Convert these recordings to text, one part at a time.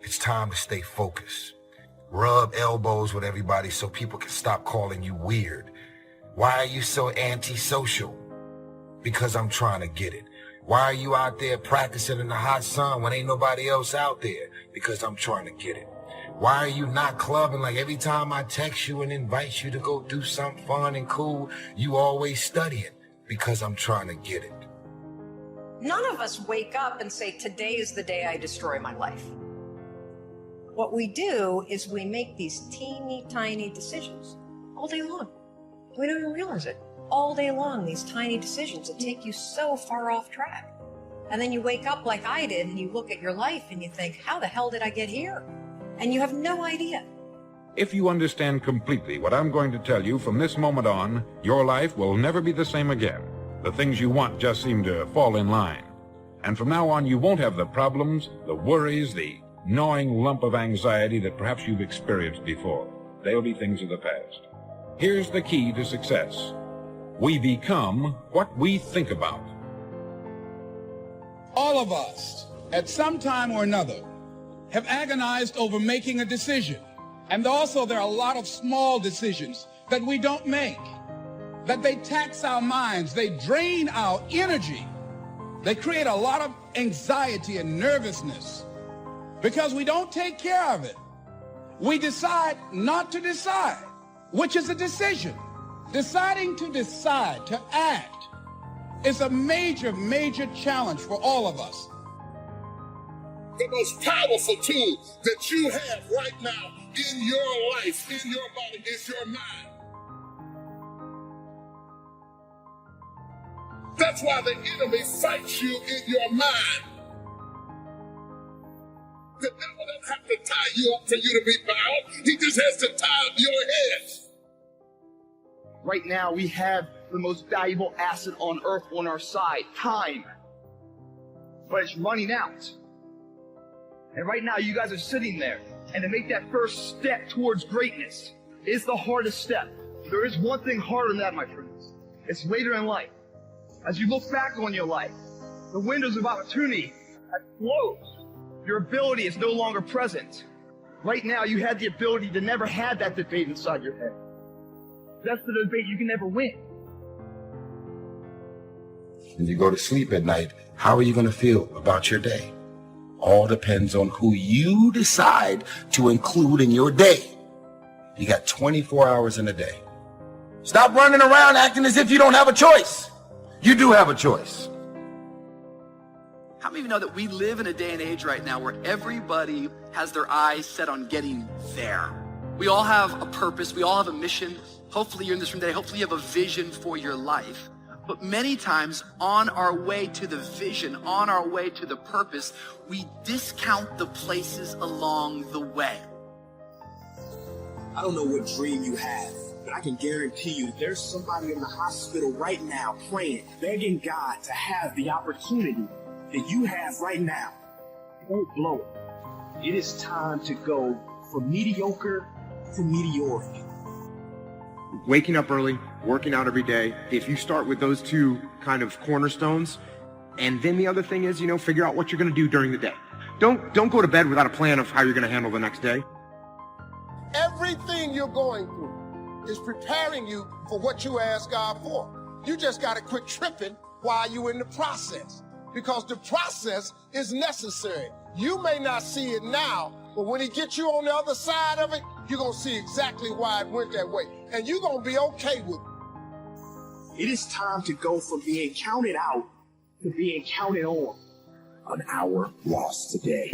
It's time to stay focused. Rub elbows with everybody so people can stop calling you weird. Why are you so antisocial? Because I'm trying to get it. Why are you out there practicing in the hot sun when ain't nobody else out there? Because I'm trying to get it. Why are you not clubbing like every time I text you and invite you to go do something fun and cool, you always studying? Because I'm trying to get it. None of us wake up and say, today is the day I destroy my life. What we do is we make these teeny tiny decisions all day long. We don't even realize it. All day long, these tiny decisions that take you so far off track. And then you wake up like I did and you look at your life and you think, how the hell did I get here? And you have no idea. If you understand completely what I'm going to tell you from this moment on, your life will never be the same again. The things you want just seem to fall in line. And from now on, you won't have the problems, the worries, the gnawing lump of anxiety that perhaps you've experienced before. They'll be things of the past. Here's the key to success. We become what we think about. All of us, at some time or another, have agonized over making a decision. And also there are a lot of small decisions that we don't make, that they tax our minds, they drain our energy. They create a lot of anxiety and nervousness because we don't take care of it. We decide not to decide, which is a decision. Deciding to decide, to act, is a major, major challenge for all of us. The most powerful tool that you have right now in your life, in your body, is your mind. That's why the enemy fights you in your mind. The devil doesn't have to tie you up for you to be bound. He just has to tie up your head. Right now, we have the most valuable asset on earth on our side, time. But it's running out. And right now, you guys are sitting there. And to make that first step towards greatness is the hardest step. There is one thing harder than that, my friends. It's later in life. As you look back on your life, the windows of opportunity have closed. Your ability is no longer present. Right now, you had the ability to never have that debate inside your head. That's the debate you can never win. When you go to sleep at night, how are you going to feel about your day? All depends on who you decide to include in your day. You got 24 hours in a day. Stop running around acting as if you don't have a choice. You do have a choice. How many of you know that we live in a day and age right now where everybody has their eyes set on getting there? We all have a purpose. We all have a mission. Hopefully you're in this room today. Hopefully you have a vision for your life. But many times on our way to the vision, on our way to the purpose, we discount the places along the way. I don't know what dream you have, but I can guarantee you there's somebody in the hospital right now praying, begging God to have the opportunity that you have right now. Don't blow it. It is time to go from mediocre to meteoric. Waking up early, working out every day. If you start with those two kind of cornerstones, and then the other thing is, figure out what you're going to do during the day. Don't go to bed without a plan of how you're going to handle the next day. Everything you're going through is preparing you for what you ask God for. You just got to quit tripping while you're in the process, because the process is necessary. You may not see it now, but when he gets you on the other side of it, you're going to see exactly why it went that way. And you're going to be okay with it. It is time to go from being counted out to being counted on. An hour lost today.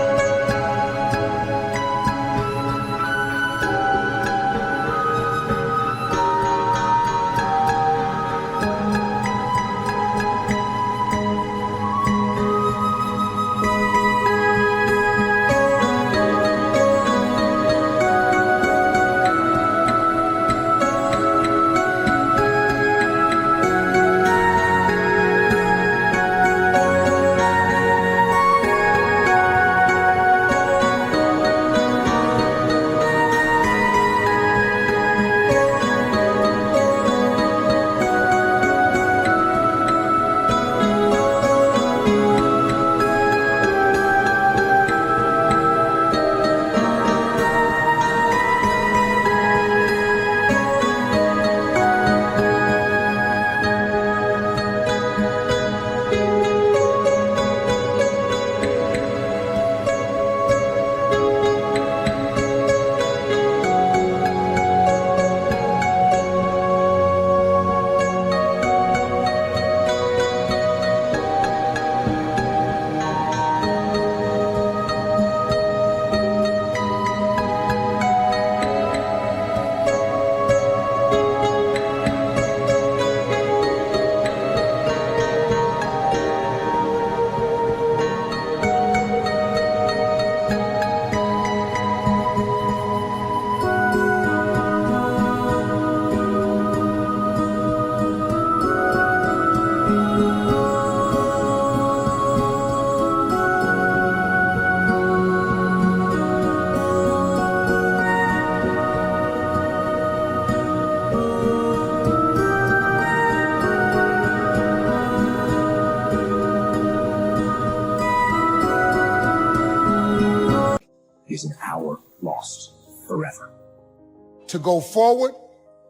to go forward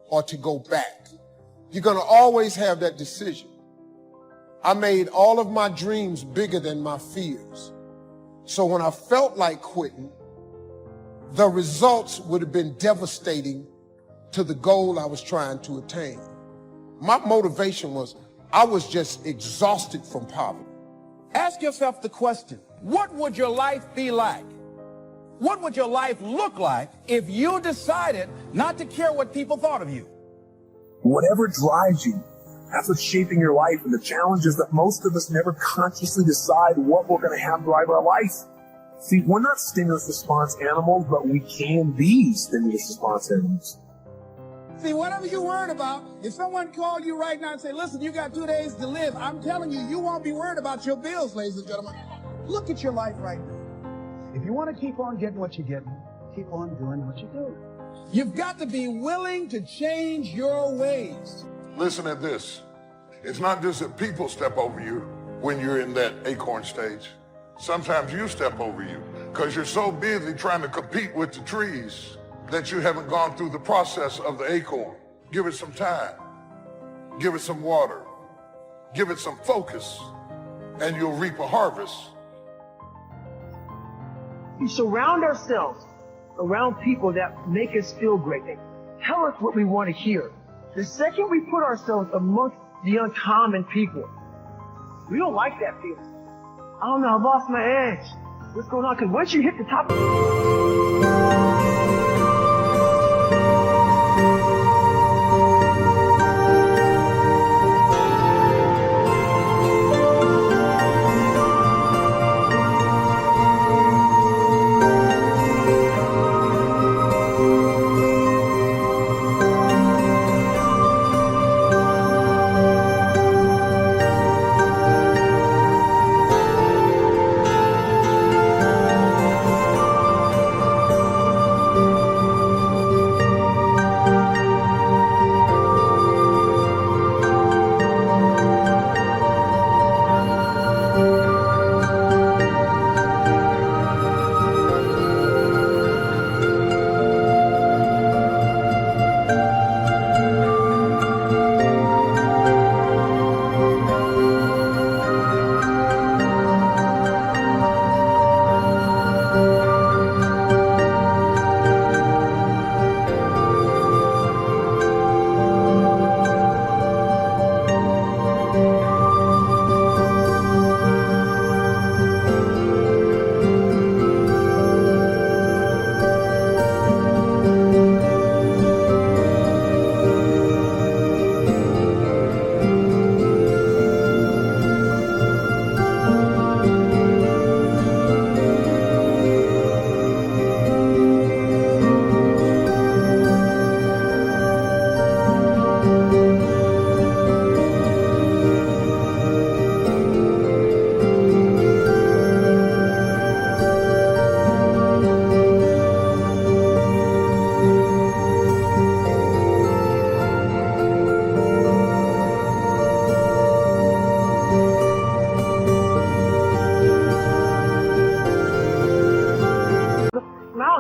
or to go back. You're going to always have that decision. I made all of my dreams bigger than my fears. So when I felt like quitting, the results would have been devastating to the goal I was trying to attain. My motivation was, I was just exhausted from poverty. Ask yourself the question, what would your life be like? What would your life look like if you decided not to care what people thought of you? Whatever drives you, that's what's shaping your life. And the challenge is that most of us never consciously decide what we're going to have drive our life. See, we're not stimulus response animals, but we can be stimulus response animals. See, whatever you're worried about, if someone called you right now and say, listen, you got 2 days to live, I'm telling you, you won't be worried about your bills, ladies and gentlemen. Look at your life right now. If you want to keep on getting what you're getting, keep on doing what you're doing. You've got to be willing to change your ways. Listen at this. It's not just that people step over you when you're in that acorn stage. Sometimes you step over you because you're so busy trying to compete with the trees that you haven't gone through the process of the acorn. Give it some time. Give it some water. Give it some focus, and you'll reap a harvest. We surround ourselves around people that make us feel great. They tell us what we want to hear. The second we put ourselves amongst the uncommon people, we don't like that feeling. I don't know, I lost my edge. What's going on? Because once you hit the top mountain,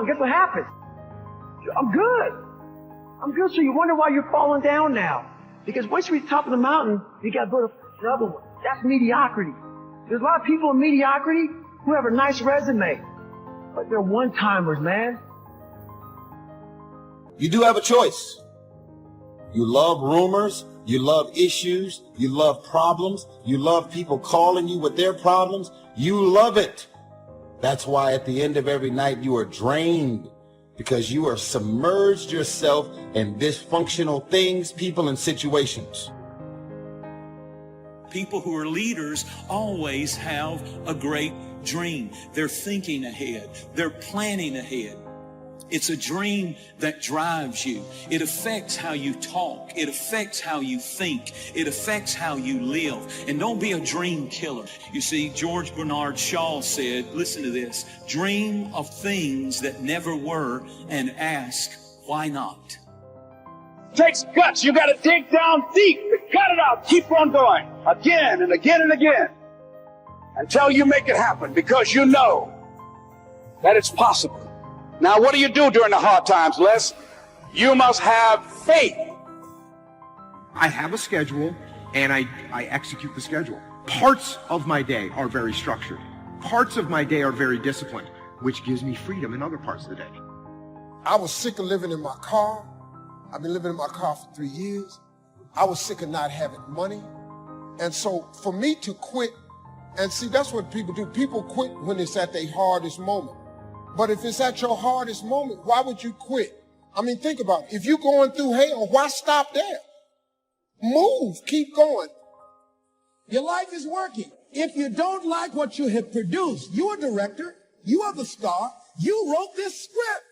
guess what happened? I'm good. I'm good. So you wonder why you're falling down now. Because once you reach the top of the mountain, you got to build another one. That's mediocrity. There's a lot of people in mediocrity who have a nice resume, but they're one-timers, man. You do have a choice. You love rumors. You love issues. You love problems. You love people calling you with their problems. You love it. That's why at the end of every night you are drained, because you are submerged yourself in dysfunctional things, people, and situations. People who are leaders always have a great dream. They're thinking ahead. They're planning ahead. It's a dream that drives you. It affects how you talk. It affects how you think. It affects how you live. And don't be a dream killer. You see, George Bernard Shaw said, listen to this, dream of things that never were and ask, why not? Takes guts. You got to dig down deep to cut it out. Keep on going again and again and again until you make it happen, because you know that it's possible. Now, what do you do during the hard times, Les? You must have faith. I have a schedule, and I execute the schedule. Parts of my day are very structured. Parts of my day are very disciplined, which gives me freedom in other parts of the day. I was sick of living in my car. I've been living in my car for 3 years. I was sick of not having money. And so for me to quit, and see, that's what people do. People quit when it's at their hardest moment. But if it's at your hardest moment, why would you quit? I mean, think about it. If you're going through hell, why stop there? Move, keep going. Your life is working. If you don't like what you have produced, you're a director, you are the star, you wrote this script.